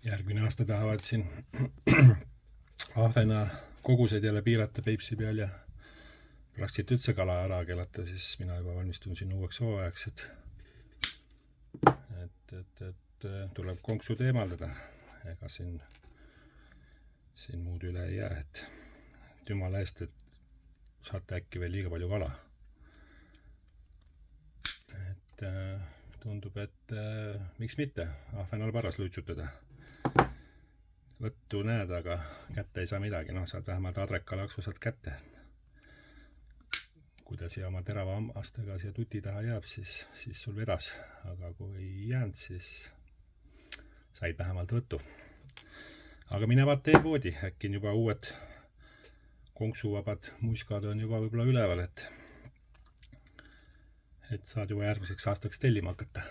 Järgmine aasta tahavad siin ahvena kogused jälle piirata Peipsi peal ja praktiliselt üldse kala ära keelata, siis mina juba valmistun siin uueks hooajaks, et tuleb konksud eemaldada. Ega siin muud üle ei jää, et jumala eest, et saate äkki veel liiga palju kala. Et tundub, et miks mitte ahvenal paras luitsutada. Võttu näed, aga kätte ei saa midagi, saad vähemalt adrekalaksu saad kätte. Kui ta siia oma terava astega siia tuti taha jääb, siis sul vedas, aga kui ei jäänud, siis said vähemalt võttu. Aga mine vaata e-poodi, äkki on juba uued konksuvabad muiskad on juba võib-olla üleval, et saad juba järgmiseks aastaks tellima hakata.